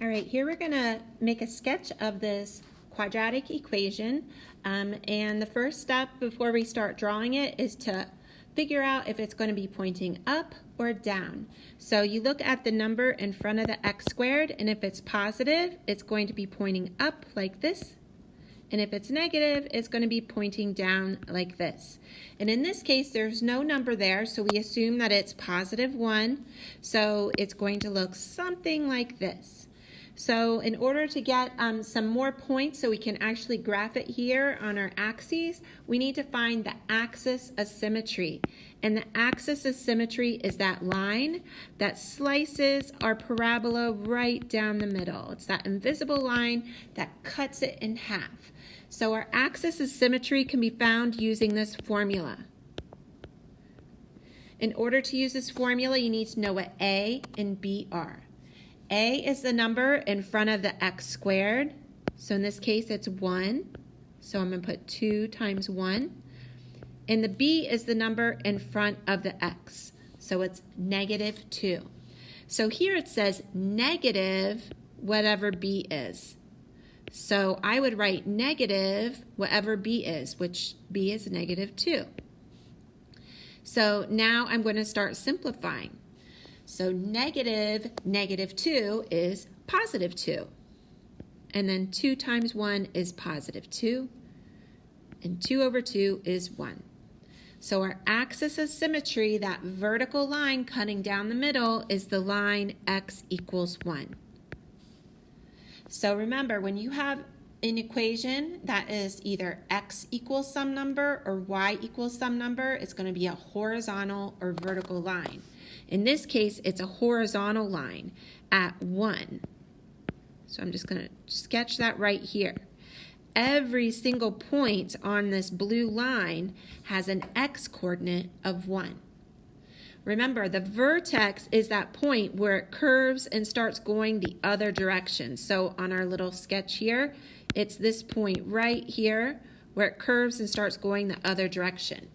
All right, here we're going to make a sketch of this quadratic equation. And the first step before we start drawing it is to figure out if it's going to be pointing up or down. So you look at the number in front of the x squared, and if it's positive, it's going to be pointing up like this. And if it's negative, it's going to be pointing down like this. And in this case, there's no number there, so we assume that it's positive 1. So it's going to look something like this. So in order to get some more points so we can actually graph it here on our axes, we need to find the axis of symmetry. And the axis of symmetry is that line that slices our parabola right down the middle. It's that invisible line that cuts it in half. So our axis of symmetry can be found using this formula. In order to use this formula, you need to know what A and B are. A is the number in front of the x squared. So in this case, it's 1. So I'm going to put 2 times 1. And the B is the number in front of the x. So it's negative 2. So here it says negative whatever B is. So I would write negative whatever B is, which B is negative 2. So now I'm going to start simplifying. So negative 2 is positive 2. And then 2 times 1 is positive 2. And 2 over 2 is 1. So our axis of symmetry, that vertical line cutting down the middle, is the line x equals 1. So remember, when you have an equation that is either x equals some number or y equals some number, it's going to be a horizontal or vertical line. In this case, it's a horizontal line at 1. So I'm just going to sketch that right here. Every single point on this blue line has an x-coordinate of 1. Remember, the vertex is that point where it curves and starts going the other direction. So on our little sketch here, it's this point right here where it curves and starts going the other direction.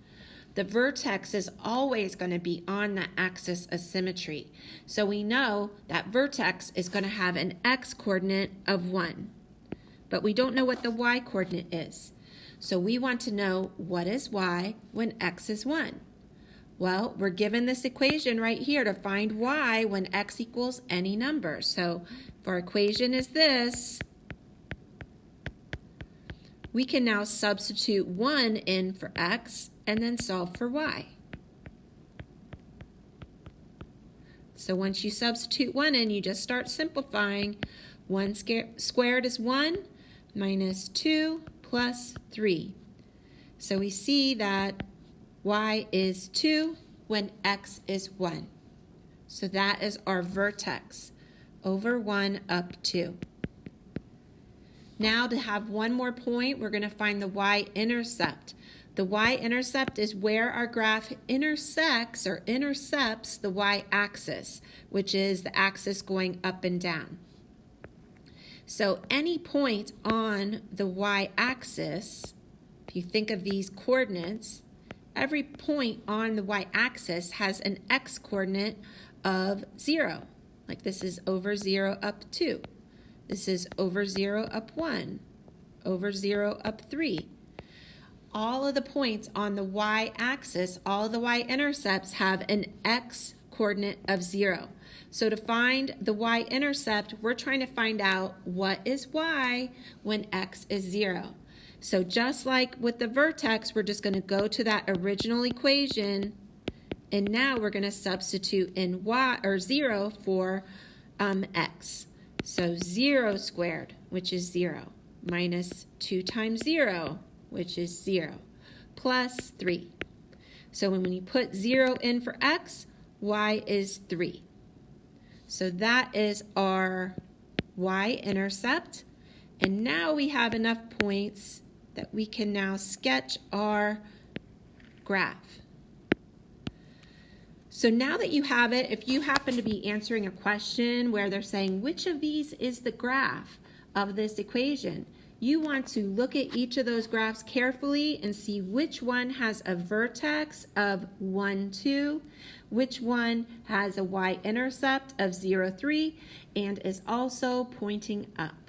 The vertex is always going to be on the axis of symmetry. So we know that vertex is going to have an x-coordinate of 1. But we don't know what the y-coordinate is. So we want to know what is y when x is 1. Well, we're given this equation right here to find y when x equals any number. So if our equation is this, we can now substitute 1 in for x and then solve for y. So once you substitute 1 in, you just start simplifying. 1 squared is 1 minus 2 plus 3. So we see that y is 2 when x is 1. So that is our vertex, over 1 up 2. Now to have one more point, we're going to find the y-intercept. The y-intercept is where our graph intersects or intercepts the y-axis, which is the axis going up and down. So any point on the y-axis, if you think of these coordinates, every point on the y-axis has an x-coordinate of 0. Like this is over 0 up 2. This is over 0 up 1, over 0 up 3. All of the points on the y-axis, all of the y-intercepts have an x-coordinate of 0. So to find the y-intercept, we're trying to find out what is y when x is 0. So just like with the vertex, we're just going to go to that original equation, and now we're going to substitute in y or 0 for x. So 0 squared, which is 0, minus 2 times 0, which is 0, plus 3. So when you put 0 in for x, y is 3. So that is our y-intercept. And now we have enough points that we can now sketch our graph. So now that you have it, if you happen to be answering a question where they're saying, which of these is the graph of this equation? You want to look at each of those graphs carefully and see which one has a vertex of 1, 2, which one has a y-intercept of 0, 3 and is also pointing up.